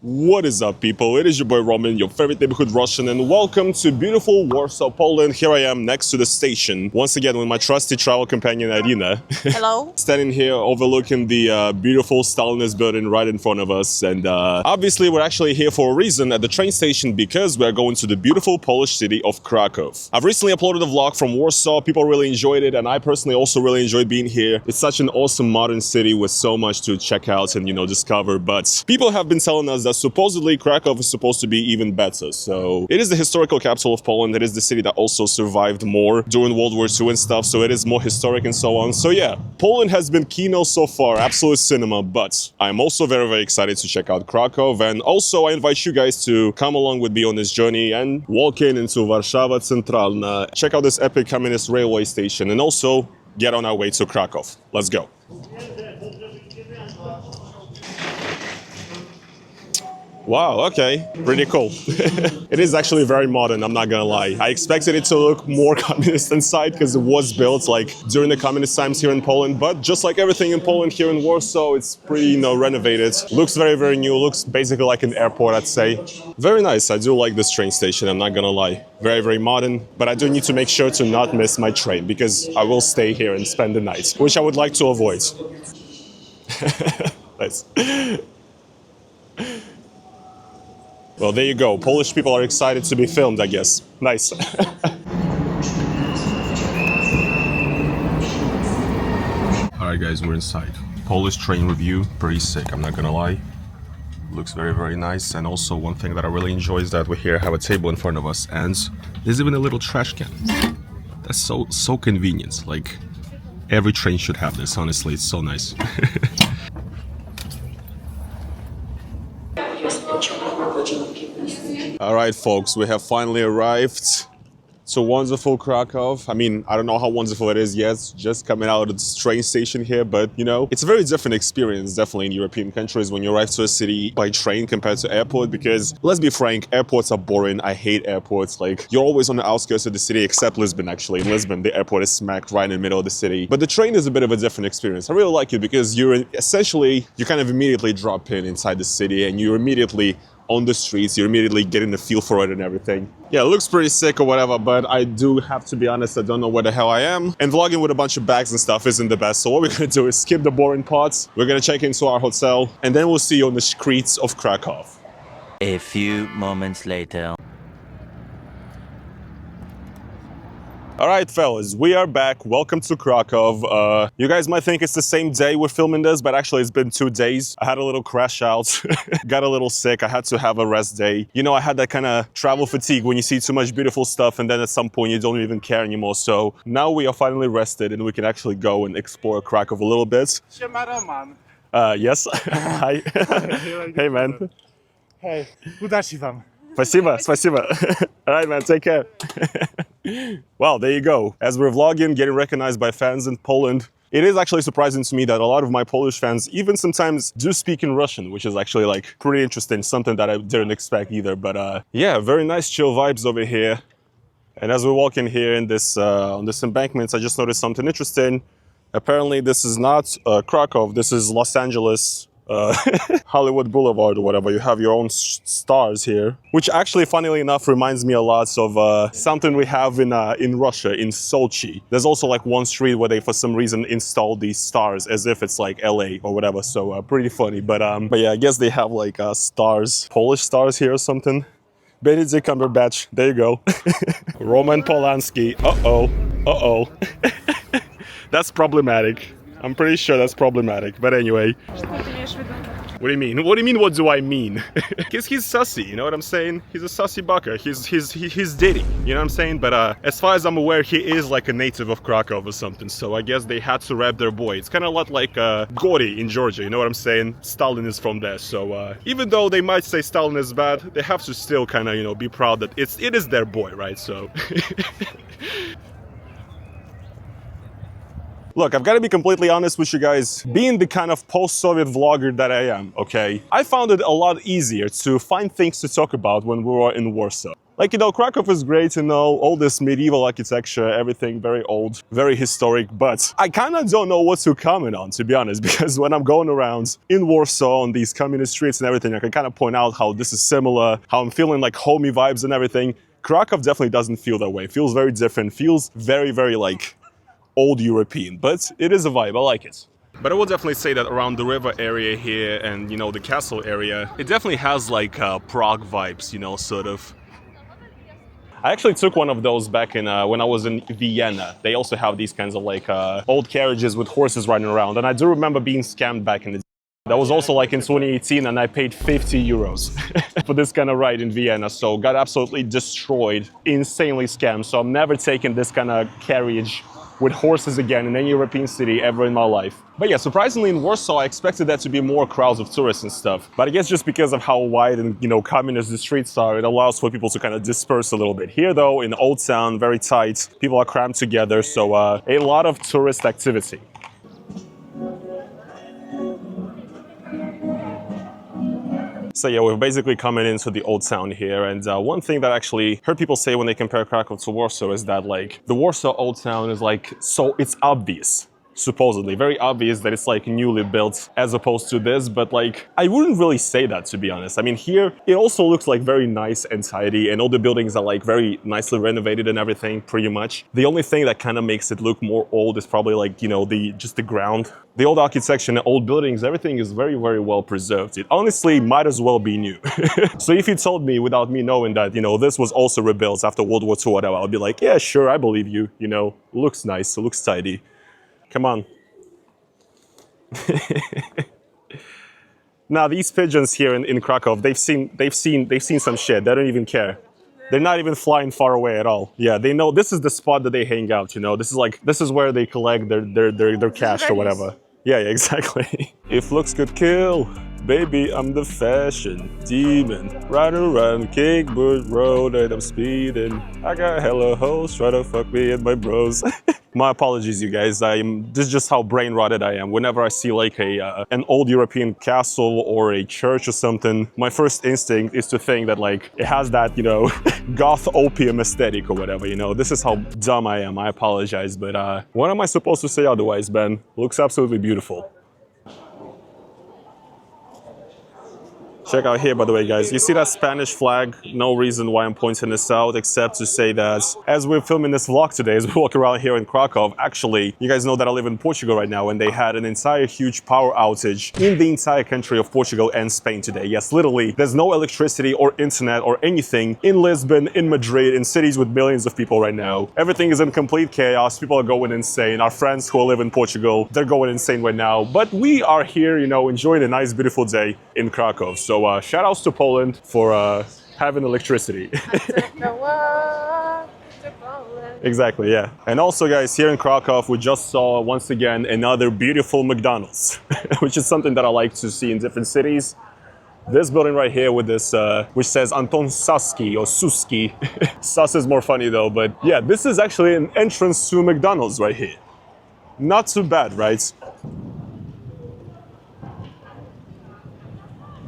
What is up, people? It is your boy Roman, your favorite neighborhood Russian, and welcome to beautiful Warsaw, Poland. Here I am next to the station, once again with my trusty travel companion Irina. Hello. Standing here overlooking the beautiful Stalinist building right in front of us. And obviously we're actually here for a reason at the train station because we're going to the beautiful Polish city of Krakow. I've recently uploaded a vlog from Warsaw. People really enjoyed it, and I personally also really enjoyed being here. It's such an awesome modern city with so much to check out and, discover. But people have been telling us that supposedly Krakow is supposed to be even better. So it is the historical capital of Poland. It is the city that also survived more during World War II and stuff. So it is more historic and so on. So yeah, Poland has been kino so far, absolute cinema. But I'm also very, very excited to check out Krakow. And also I invite you guys to come along with me on this journey and walk into Warszawa Centralna, check out this epic communist railway station, and also get on our way to Krakow. Let's go. Wow, okay, pretty cool. It is actually very modern, I'm not gonna lie. I expected it to look more communist inside because it was built like during the communist times here in Poland, but just like everything in Poland here in Warsaw, it's pretty, renovated. Looks very, very new, looks basically like an airport, I'd say. Very nice, I do like this train station, I'm not gonna lie. Very, very modern, but I do need to make sure to not miss my train because I will stay here and spend the night, which I would like to avoid. Nice. Well, there you go. Polish people are excited to be filmed, I guess. Nice. Alright guys, we're inside. Polish train review, pretty sick, I'm not gonna lie. Looks very, very nice. And also one thing that I really enjoy is that we here have a table in front of us and there's even a little trash can. That's so convenient. Like, every train should have this, honestly, it's so nice. Alright folks, we have finally arrived to wonderful Krakow. I mean, I don't know how wonderful it is yet, just coming out of the train station here, but it's a very different experience, definitely in European countries when you arrive to a city by train compared to airport, because let's be frank, airports are boring. I hate airports. Like, you're always on the outskirts of the city, except Lisbon actually. In Lisbon, the airport is smacked right in the middle of the city. But the train is a bit of a different experience. I really like it because you kind of immediately drop in inside the city and you're immediately on the streets, you're immediately getting the feel for it and everything. Yeah, it looks pretty sick or whatever, but I do have to be honest, I don't know where the hell I am. And vlogging with a bunch of bags and stuff isn't the best. So what we're gonna do is skip the boring parts. We're gonna check into our hotel and then we'll see you on the streets of Krakow. A few moments later. All right, fellas, we are back. Welcome to Krakow. You guys might think it's the same day we're filming this, but actually it's been 2 days. I had a little crash out, got a little sick. I had to have a rest day. I had that kind of travel fatigue when you see too much beautiful stuff and then at some point you don't even care anymore. So now we are finally rested and we can actually go and explore Krakow a little bit. Siema Roman. Yes. Hi. Hey, man. Hey, uda ci wam. Спасибо, спасибо. All right, man, take care. Well, there you go. As we're vlogging, getting recognized by fans in Poland, it is actually surprising to me that a lot of my Polish fans even sometimes do speak in Russian, which is actually like pretty interesting, something that I didn't expect either. But yeah, very nice chill vibes over here. And as we walk in here in this on this embankment, I just noticed something interesting. Apparently this is not Krakow, this is Los Angeles. Hollywood Boulevard or whatever. You have your own stars here, which actually, funnily enough, reminds me a lot of something we have in Russia, in Sochi. There's also like one street where they, for some reason, installed these stars as if it's like LA or whatever. So pretty funny. But yeah, I guess they have like stars, Polish stars here or something. Benedict Cumberbatch. There you go. Roman Polanski. Uh-oh. That's problematic. I'm pretty sure that's problematic, but anyway. What do you mean? What do you mean, what do I mean? Because he's sussy, you know what I'm saying? He's a sussy bucker, he's ditty, you know what I'm saying? But as far as I'm aware, he is like a native of Krakow or something, so I guess they had to rep their boy. It's kind of a lot like Gori in Georgia, you know what I'm saying? Stalin is from there, so even though they might say Stalin is bad, they have to still kind of, be proud that it is their boy, right? So... Look, I've got to be completely honest with you guys. Being the kind of post-Soviet vlogger that I am, okay, I found it a lot easier to find things to talk about when we were in Warsaw. Like, you know, Krakow is great, you know, all this medieval architecture, everything very old, very historic, but I kind of don't know what to comment on, to be honest, because when I'm going around in Warsaw on these communist streets and everything, I can kind of point out how this is similar, how I'm feeling like homey vibes and everything. Krakow definitely doesn't feel that way. It feels very different, feels very, very like old European, but it is a vibe, I like it. But I will definitely say that around the river area here and, you know, the castle area, it definitely has like Prague vibes, you know, sort of. I actually took one of those back in when I was in Vienna. They also have these kinds of like old carriages with horses running around. And I do remember being scammed back in the day. That was also like in 2018 and I paid 50 euros for this kind of ride in Vienna. So got absolutely destroyed, insanely scammed. So I'm never taking this kind of carriage with horses again in any European city ever in my life. But yeah, surprisingly in Warsaw, I expected that to be more crowds of tourists and stuff. But I guess just because of how wide and, you know, communist the streets are, it allows for people to kind of disperse a little bit. Here though, in Old Town, very tight, people are crammed together, so a lot of tourist activity. So yeah, we're basically coming into the Old Town here, and one thing that I actually heard people say when they compare Krakow to Warsaw is that like the Warsaw Old Town is like, so it's obvious, supposedly, very obvious that it's like newly built as opposed to this, but like I wouldn't really say that, to be honest. I mean, here it also looks like very nice and tidy, and all the buildings are like very nicely renovated and everything, pretty much. The only thing that kind of makes it look more old is probably like, you know, just the ground. The old architecture and the old buildings, everything is very, very well preserved. It honestly might as well be new. So if you told me without me knowing that, you know, this was also rebuilt after World War II or whatever, I'll be like, yeah, sure, I believe you, you know, looks nice, it looks tidy. Come on. Now these pigeons here in Krakow, they've seen some shit. They don't even care. They're not even flying far away at all. Yeah, they know this is the spot that they hang out, you know. This is where they collect their cash or whatever. Yeah, exactly. If looks could kill, baby, I'm the fashion demon. Riding around Kickboard Road and I'm speeding. I got hella hoes try to fuck me and my bros. My apologies, you guys. This is just how brain rotted I am. Whenever I see like an old European castle or a church or something, my first instinct is to think that like it has that, you know, goth opium aesthetic or whatever, you know. This is how dumb I am. I apologize, but what am I supposed to say otherwise, Ben? Looks absolutely beautiful. Check out here, by the way, guys. You see that Spanish flag? No reason why I'm pointing this out except to say that as we're filming this vlog today, as we walk around here in Krakow, actually, you guys know that I live in Portugal right now, and they had an entire huge power outage in the entire country of Portugal and Spain today. Yes, literally, there's no electricity or internet or anything in Lisbon, in Madrid, in cities with millions of people right now. Everything is in complete chaos. People are going insane. Our friends who live in Portugal, they're going insane right now. But we are here, you know, enjoying a nice, beautiful day in Krakow. So shout outs to Poland for having electricity. Exactly, yeah. And also, guys, here in Krakow, we just saw once again another beautiful McDonald's, which is something that I like to see in different cities. This building right here with this, which says Anton Saski or Suski. Sus is more funny though, but yeah, this is actually an entrance to McDonald's right here. Not too bad, right?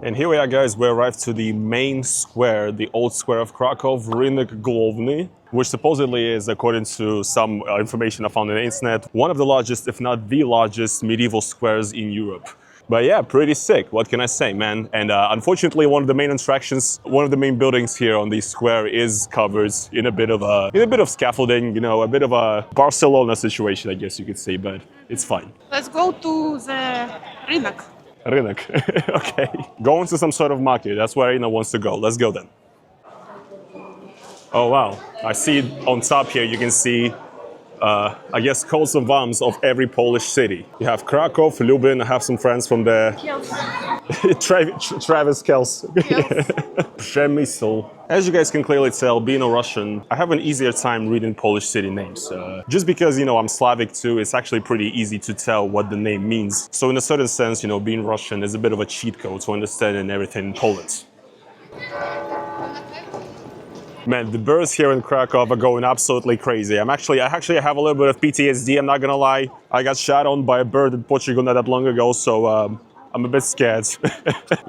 And here we are, guys. We arrived to the main square, the old square of Krakow, Rynek Główny, which supposedly is, according to some information I found on the internet, one of the largest, if not the largest, medieval squares in Europe. But yeah, pretty sick. What can I say, man? And unfortunately, one of the main attractions, one of the main buildings here on the square is covered in a bit of scaffolding, you know, a bit of a Barcelona situation, I guess you could say, but it's fine. Let's go to the Rynek. Rynek. Okay. Going to some sort of market. That's where Irina wants to go. Let's go then. Oh, wow. I see on top here, you can see, I guess, coats of arms of every Polish city. You have Krakow, Lublin. I have some friends from there. Travis Kels. Przemysl. As you guys can clearly tell, being a Russian, I have an easier time reading Polish city names. Just because, you know, I'm Slavic too, it's actually pretty easy to tell what the name means. So in a certain sense, you know, being Russian is a bit of a cheat code to understanding everything in Poland. Man, the birds here in Krakow are going absolutely crazy. I actually have a little bit of PTSD, I'm not gonna lie. I got shot on by a bird in Portugal not that long ago, so I'm I'm a bit scared.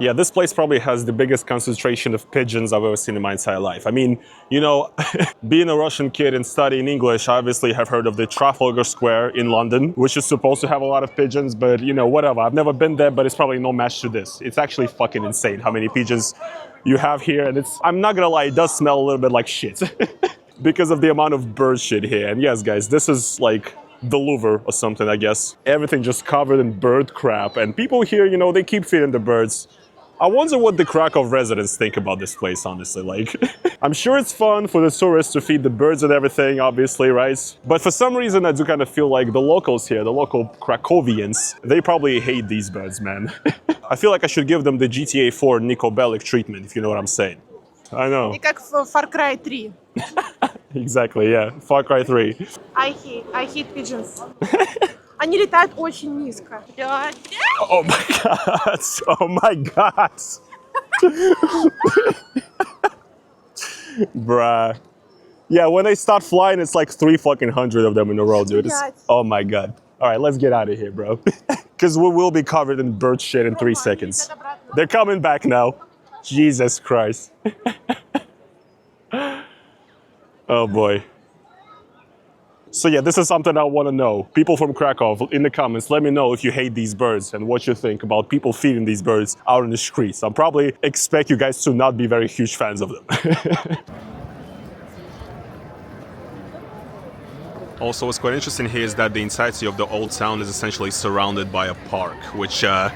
Yeah, this place probably has the biggest concentration of pigeons I've ever seen in my entire life. I mean, you know, being a Russian kid and studying English, I obviously have heard of the Trafalgar Square in London, which is supposed to have a lot of pigeons, but you know, whatever. I've never been there, but it's probably no match to this. It's actually fucking insane how many pigeons you have here, and I'm not gonna lie, it does smell a little bit like shit because of the amount of bird shit here. And yes, guys, this is like the Louvre or something, I guess. Everything just covered in bird crap, and people here, you know, they keep feeding the birds. I wonder what the Krakow residents think about this place, honestly. Like, I'm sure it's fun for the tourists to feed the birds and everything, obviously, right? But for some reason, I do kind of feel like the locals here, the local Krakowians, they probably hate these birds, man. I feel like I should give them the GTA 4 Nico Bellic treatment, if you know what I'm saying. I know. И как в Far Cry 3. Exactly, yeah. Far Cry 3. I hate pigeons. Они летают очень низко. Oh my god! Oh my god! Bruh. Yeah, when they start flying, it's like 300 of them in a row, dude. Oh my god. Alright, let's get out of here, bro. Because we will be covered in bird shit in 3 seconds. They're coming back now. Jesus Christ. Oh boy. So yeah, this is something I want to know. People from Krakow, in the comments, let me know if you hate these birds and what you think about people feeding these birds out in the streets. I'll probably expect you guys to not be very huge fans of them. Also, what's quite interesting here is that the entirety of the old town is essentially surrounded by a park, which, hi.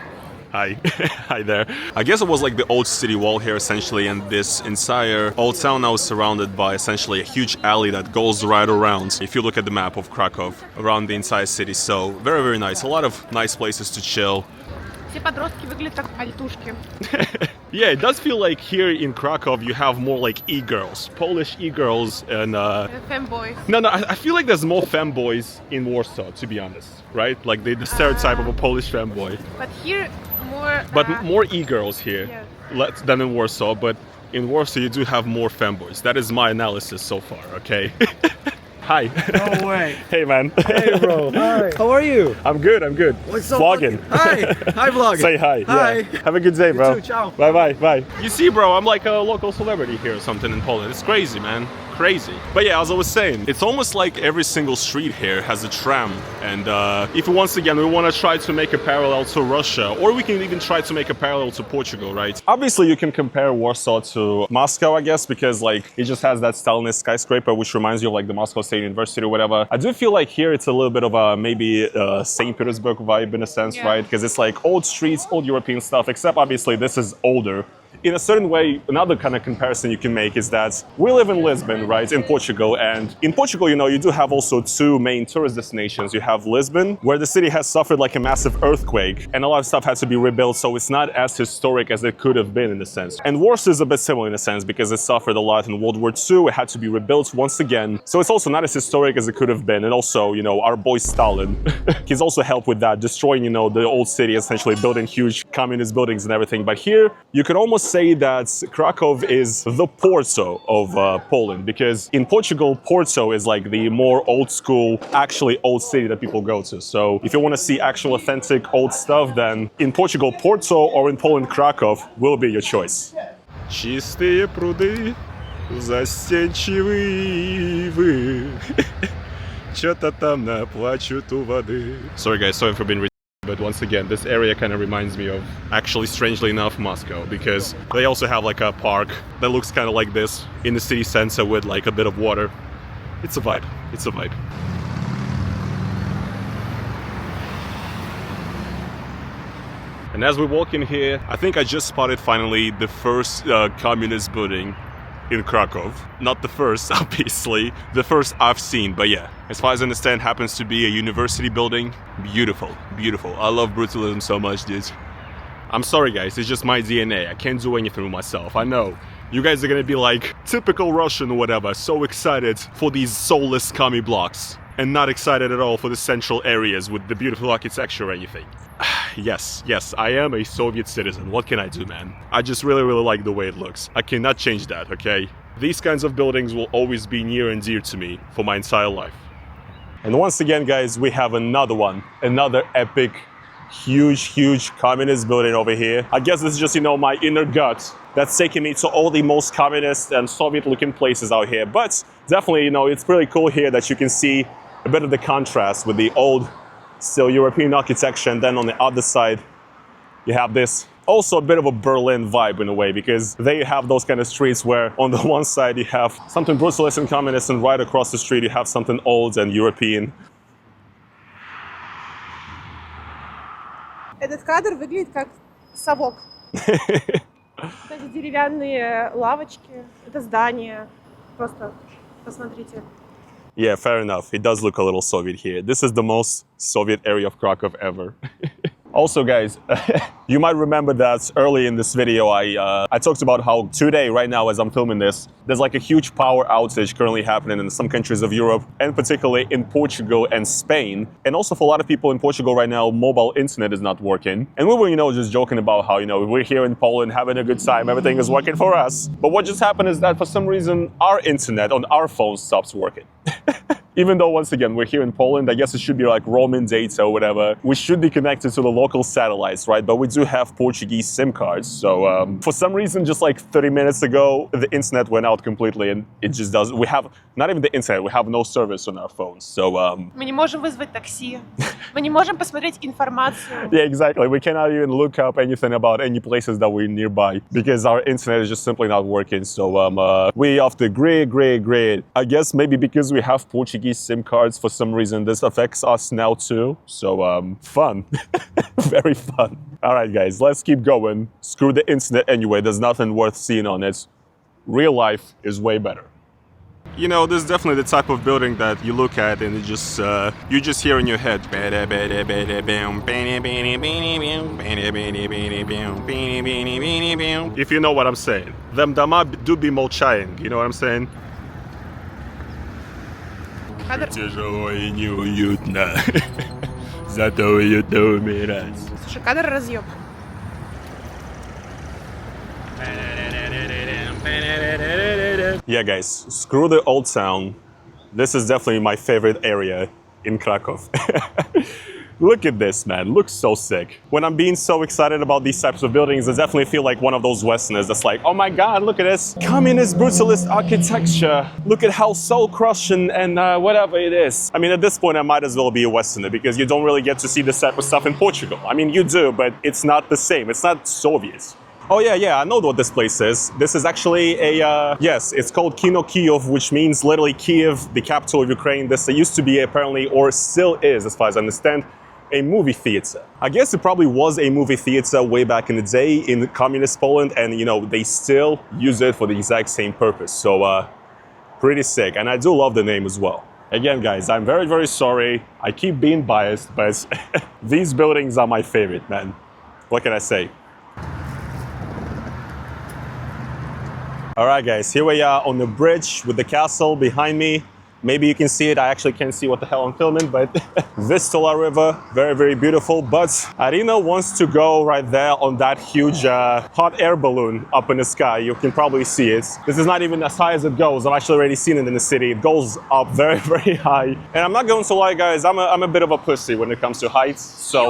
Hi there. I guess it was like the old city wall here, essentially, and this entire old town now is surrounded by essentially a huge alley that goes right around, if you look at the map of Krakow, around the entire city. So, very, very nice. A lot of nice places to chill. Все подростки выглядят как альтушки. Yeah, it does feel like here in Krakow you have more like e-girls, Polish e-girls and Femboys. No, I feel like there's more femboys in Warsaw, to be honest, right? Like the stereotype of a Polish femboy. But here more... But more e-girls here than in Warsaw, but in Warsaw you do have more femboys. That is my analysis so far, okay? Hi. No way. Hey, man. Hey, bro. Hi. How are you? I'm good. What's so Vlogging. Hi. Hi, vlogging. Say hi. Hi. Yeah. Have a good day, bro. You too. Ciao. Bye. You see, bro, I'm like a local celebrity here or something in Poland. It's crazy, man. Crazy. But yeah, as I was saying, it's almost like every single street here has a tram. And if once again we want to try to make a parallel to Russia, or we can even try to make a parallel to Portugal, right? Obviously, you can compare Warsaw to Moscow, I guess, because like it just has that Stalinist skyscraper, which reminds you of like the Moscow State University or whatever. I do feel like here it's a little bit of a maybe St. Petersburg vibe in a sense, right? Because it's like old streets, old European stuff, except obviously this is older. In a certain way, another kind of comparison you can make is that we live in Lisbon, right, in Portugal, and in Portugal, you know, you do have also two main tourist destinations. You have Lisbon, where the city has suffered like a massive earthquake, and a lot of stuff had to be rebuilt, so it's not as historic as it could have been in a sense. And Warsaw is a bit similar in a sense, because it suffered a lot in World War II, it had to be rebuilt once again, so it's also not as historic as it could have been. And also, you know, our boy Stalin, he's also helped with that, destroying, you know, the old city, essentially building huge communist buildings and everything. But here, you could almost say that Krakow is the Porto of Poland, because in Portugal, Porto is like the more old school, actually old city that people go to. So if you want to see actual authentic old stuff, then in Portugal, Porto, or in Poland, Krakow will be your choice. Чистые пруды, застенчивые ивы, что-то там наплачут у воды. Sorry guys, sorry for being but once again, this area kind of reminds me of, actually strangely enough, Moscow, because they also have like a park that looks kind of like this in the city center with like a bit of water. It's a vibe. It's a vibe. And as we walk in here, I think I just spotted finally the first communist building in Krakow. Not the first, obviously. The first I've seen, but yeah. As far as I understand, happens to be a university building. Beautiful, beautiful. I love brutalism so much, dude. I'm sorry, guys. It's just my DNA. I can't do anything with myself. I know. You guys are gonna be like, typical Russian or whatever, so excited for these soulless commie blocks, and not excited at all for the central areas with the beautiful architecture or anything. Yes, I am a Soviet citizen. What can I do, man? I just really like the way it looks. I cannot change that, okay? These kinds of buildings will always be near and dear to me for my entire life. And once again, guys, we have another one. Another epic huge communist building over here. I guess this is just, you know, my inner gut that's taking me to all the most communist and Soviet-looking places out here. But definitely, you know, it's really cool here that you can see a bit of the contrast with the old, still European architecture, and then on the other side, you have this also a bit of a Berlin vibe in a way, because they have those kind of streets where on the one side you have something brutalist and communist, and right across the street you have something old and European. Этот кадр выглядит как совок. Эти деревянные лавочки, это здание. Просто посмотрите. Yeah, fair enough. It does look a little Soviet here. This is the most Soviet area of Krakow ever. Also, guys, you might remember that early in this video, I talked about how today, right now, as I'm filming this, there's like a huge power outage currently happening in some countries of Europe, and particularly in Portugal and Spain. And also for a lot of people in Portugal right now, mobile internet is not working. And we were, you know, just joking about how, you know, we're here in Poland having a good time, everything is working for us. But what just happened is that for some reason, our internet on our phone stops working. Even though, once again, we're here in Poland, I guess it should be like roaming data or whatever. We should be connected to the local satellites, right? But we do have Portuguese SIM cards. So for some reason, just like 30 minutes ago, the internet went out completely, and it just doesn't. We have not even the internet. We have no service on our phones. So Мы не можем вызвать такси. Мы не можем посмотреть информацию. yeah, exactly. We cannot even look up anything about any places that we're nearby because our internet is just simply not working. So we off the grid. I guess maybe because we have Portuguese SIM cards, for some reason this affects us now too. So fun. Very fun. All right, guys, let's keep going. Screw the internet anyway. There's nothing worth seeing on it. Real life is way better. You know, this is definitely the type of building that you look at and it just you just hear in your head. If you know what I'm saying. Them дома do be молчаем, you know what I'm saying? Кадр. Тяжело и неуютно. Зато уютно умирать. Слушай, кадр разъем. Yeah, guys, screw the old town. This is definitely my favorite area in Krakow. Look at this, man. Looks so sick. When I'm being so excited about these types of buildings, I definitely feel like one of those Westerners that's like, oh my God, look at this communist brutalist architecture. Look at how soul-crushing and whatever it is. I mean, at this point, I might as well be a Westerner because you don't really get to see this type of stuff in Portugal. I mean, you do, but it's not the same. It's not Soviet. Oh yeah, I know what this place is. This is actually a, yes, it's called Kino Kyiv, which means literally Kiev, the capital of Ukraine. This used to be apparently, or still is, as far as I understand, a movie theater. I guess it probably was a movie theater way back in the day in communist Poland, and you know, they still use it for the exact same purpose. So, pretty sick, and I do love the name as well. Again, guys, I'm very sorry. I keep being biased, but these buildings are my favorite, man. What can I say? All right, guys, here we are on the bridge with the castle behind me. Maybe you can see it. I actually can't see what the hell I'm filming, but Vistula River, very beautiful. But Arina wants to go right there on that huge hot air balloon up in the sky. You can probably see it. This is not even as high as it goes. I've actually already seen it in the city. It goes up very high. And I'm not going to lie, guys, I'm a bit of a pussy when it comes to heights. So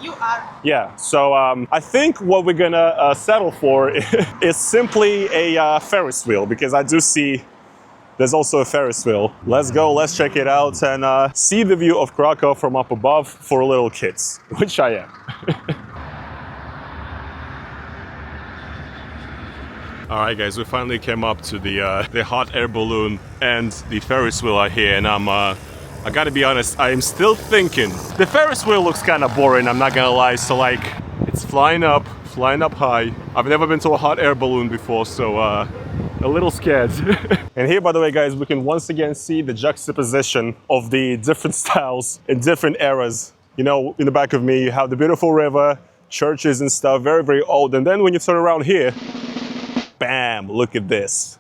You are. yeah, so I think what we're gonna settle for is simply a Ferris wheel, because I do see there's also a Ferris wheel. Let's go, let's check it out and see the view of Krakow from up above for little kids, which I am. All right, guys, we finally came up to the hot air balloon and the Ferris wheel are here, and I gotta be honest, I am still thinking. The Ferris wheel looks kind of boring, I'm not gonna lie. So like, it's flying up high. I've never been to a hot air balloon before, so a little scared. And here, by the way, guys, we can once again see the juxtaposition of the different styles in different eras. You know, in the back of me, you have the beautiful river, churches and stuff, very old. And then when you turn around here, bam, look at this.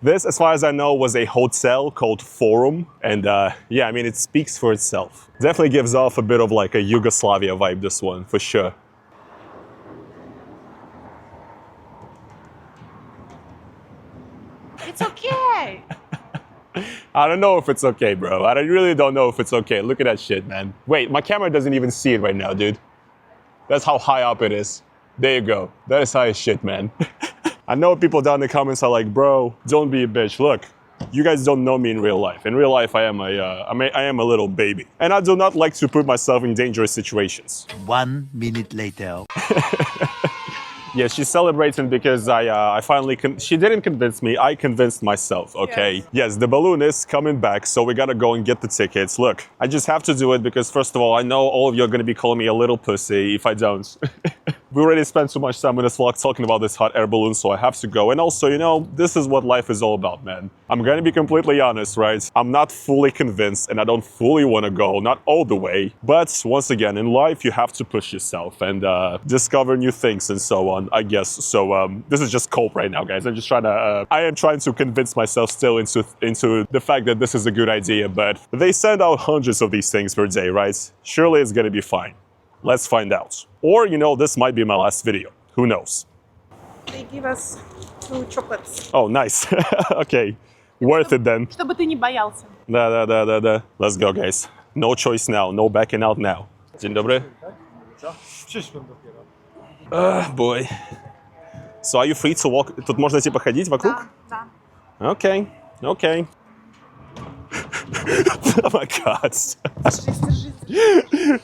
This, as far as I know, was a hotel called Forum. And yeah, I mean, it speaks for itself. Definitely gives off a bit of like a Yugoslavia vibe, this one, for sure. It's okay. I don't know if it's okay, bro. I really don't know if it's okay. Look at that shit, man. Wait, my camera doesn't even see it right now, dude. That's how high up it is. There you go. That is high as shit, man. I know people down in the comments are like, bro, don't be a bitch. Look, you guys don't know me in real life. In real life, I am a little baby. And I do not like to put myself in dangerous situations. 1 minute later. Yeah, she's celebrating because I finally, she didn't convince me, I convinced myself, okay? Yes, the balloon is coming back, so we gotta go and get the tickets. Look, I just have to do it because first of all, I know all of you are gonna be calling me a little pussy if I don't. We already spent too much time in this vlog talking about this hot air balloon, so I have to go. And also, you know, this is what life is all about, man. I'm gonna be completely honest, right? I'm not fully convinced and I don't fully wanna go, not all the way. But once again, in life, you have to push yourself and discover new things and so on, I guess. So this is just cope right now, guys. I'm just trying to, I am trying to convince myself still into the fact that this is a good idea, but they send out hundreds of these things per day, right? Surely it's gonna be fine. Let's find out. Or, you know, this might be my last video. Who knows? They give us 2 chocolates. Oh, nice. Okay. Worth it then. Чтобы ты не боялся. Да. Let's go, guys. No choice now. No backing out now. Dzień dobry. Przyszłem dopiero. Boy. So are you free to walk? Тут можно типа ходить вокруг? Да. Okay. Okay. Oh my God. Держись.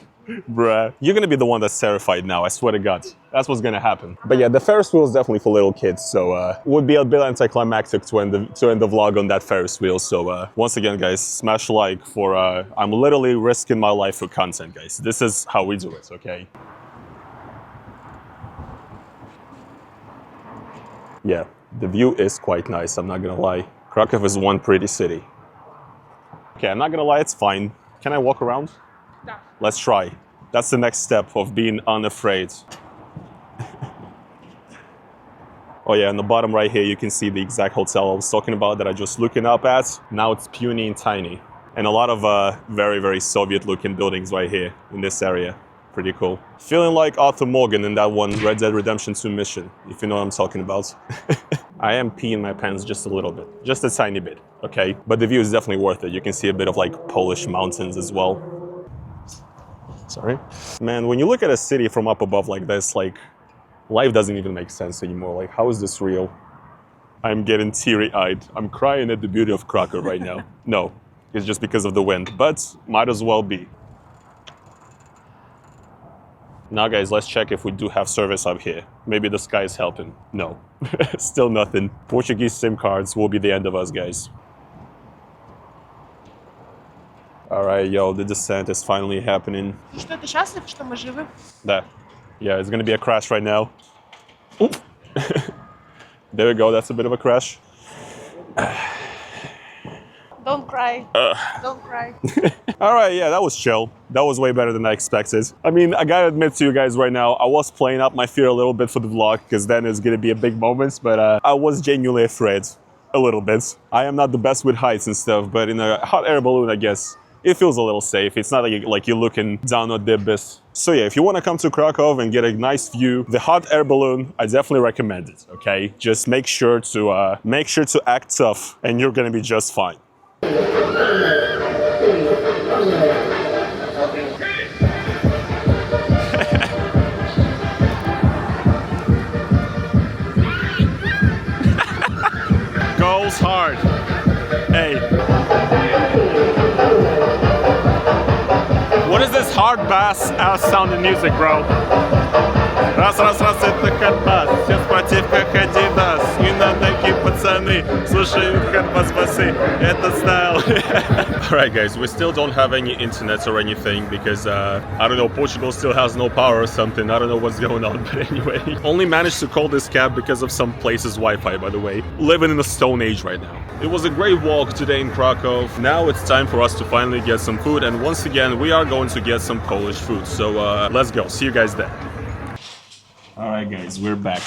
Bruh, you're gonna be the one that's terrified now, I swear to God. That's what's gonna happen. But yeah, the Ferris wheel is definitely for little kids, so it would be a bit anticlimactic to end the vlog on that Ferris wheel. So once again, guys, smash like for, I'm literally risking my life for content, guys. This is how we do it, okay? Yeah, the view is quite nice, I'm not gonna lie. Krakow is one pretty city. Okay, I'm not gonna lie, it's fine. Can I walk around? Да. Let's try. That's the next step of being unafraid. Oh yeah, on the bottom right here, you can see the exact hotel I was talking about that I just looking up at. Now it's puny and tiny. And a lot of very, very Soviet-looking buildings right here in this area. Pretty cool. Feeling like Arthur Morgan in that one Red Dead Redemption 2 mission, if you know what I'm talking about. I am peeing my pants just a little bit, just a tiny bit, okay? But the view is definitely worth it. You can see a bit of like Polish mountains as well. Sorry. Man, when you look at a city from up above like this, like, life doesn't even make sense anymore. Like, how is this real? I'm getting teary-eyed. I'm crying at the beauty of Krakow right now. No, it's just because of the wind, but might as well be. Now, guys, let's check if we do have service up here. Maybe the sky is helping. No, still nothing. Portuguese SIM cards will be the end of us, guys. All right, yo, the descent is finally happening. Что, ты счастлив, что мы живы? Да. Yeah, it's gonna be a crash right now. Oop. There we go, that's a bit of a crash. Don't cry. Don't cry. All right, yeah, that was chill. That was way better than I expected. I mean, I gotta admit to you guys right now, I was playing up my fear a little bit for the vlog, because then it's gonna be a big moment, but I was genuinely afraid. A little bit. I am not the best with heights and stuff, but in a hot air balloon, I guess, it feels a little safe. It's not like you're looking down at the abyss. So yeah, if you want to come to Krakow and get a nice view, the hot air balloon, I definitely recommend it, okay? Just make sure to act tough and you're gonna be just fine. Goes hard. Hey. What is this hard bass ass sounding music, bro? Раз, это хардбас. Все в противках Adidas. И на такие пацаны слушают хардбас басы. Это стайл. Alright, guys, we still don't have any internet or anything because, I don't know, Portugal still has no power or something. I don't know what's going on, but anyway. Only managed to call this cab because of some place's Wi-Fi, by the way. Living in the Stone Age right now. It was a great walk today in Krakow. Now it's time for us to finally get some food, and once again, we are going to get some Polish food. So let's go. See you guys there. Alright guys, we're back.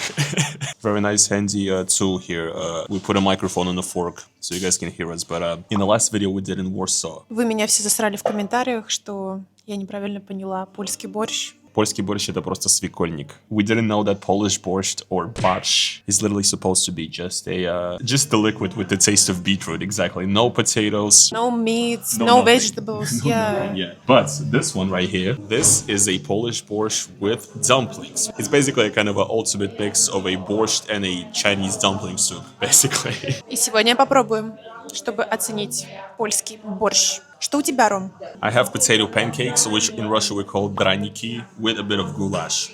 Very nice handy tool here. We put a microphone on the fork so you guys can hear us. But in the last video we did in Warsaw. Вы меня все засрали в комментариях, что я неправильно поняла польский борщ. Польский борщ это просто свекольник. We didn't know that Polish borscht or barsh is literally supposed to be just a liquid with the taste of beetroot. Exactly. No potatoes. No meats, no nothing. vegetables. No Yeah. nothing, yeah. But this one right here, this is a Polish borscht with dumplings. It's basically a kind of an ultimate mix of a borscht and a Chinese dumpling soup, basically. И сегодня попробуем, чтобы оценить польский борщ. Что у тебя, Ром? I have potato pancakes, which in Russia we call draniki, with a bit of goulash.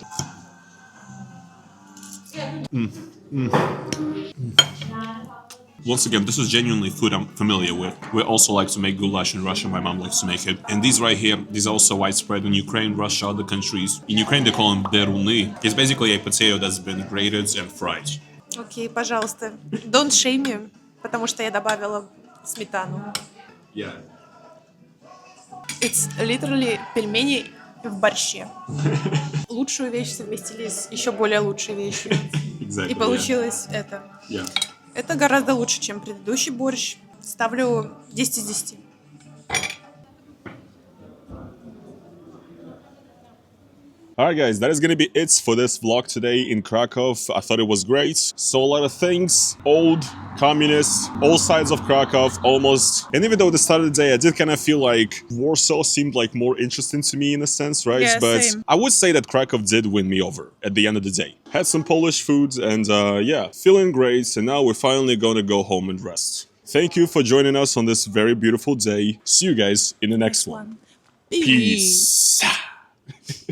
Once again, this is genuinely food I'm familiar with. We also like to make goulash in Russia. My mom likes to make it. And these right here, these are also widespread in Ukraine, Russia, other countries. In Ukraine, they call them deruny. It's basically a potato that's been grated and fried. Окей, пожалуйста. Don't shame me, потому что я добавила сметану. Yeah. It's literally пельмени в борще. Лучшую вещь совместили с еще более лучшей вещью. Exactly. И получилось это. Yeah. Это гораздо лучше, чем предыдущий борщ. Ставлю 10 из 10. Alright guys, that is gonna be it for this vlog today in Krakow. I thought it was great. Saw a lot of things. Old, communist, all sides of Krakow, almost. And even though at the start of the day I did kind of feel like Warsaw seemed like more interesting to me in a sense, right? Yeah, but same. I would say that Krakow did win me over at the end of the day. Had some Polish food and yeah, feeling great. And now we're finally gonna go home and rest. Thank you for joining us on this very beautiful day. See you guys in the next one. Peace. Peace.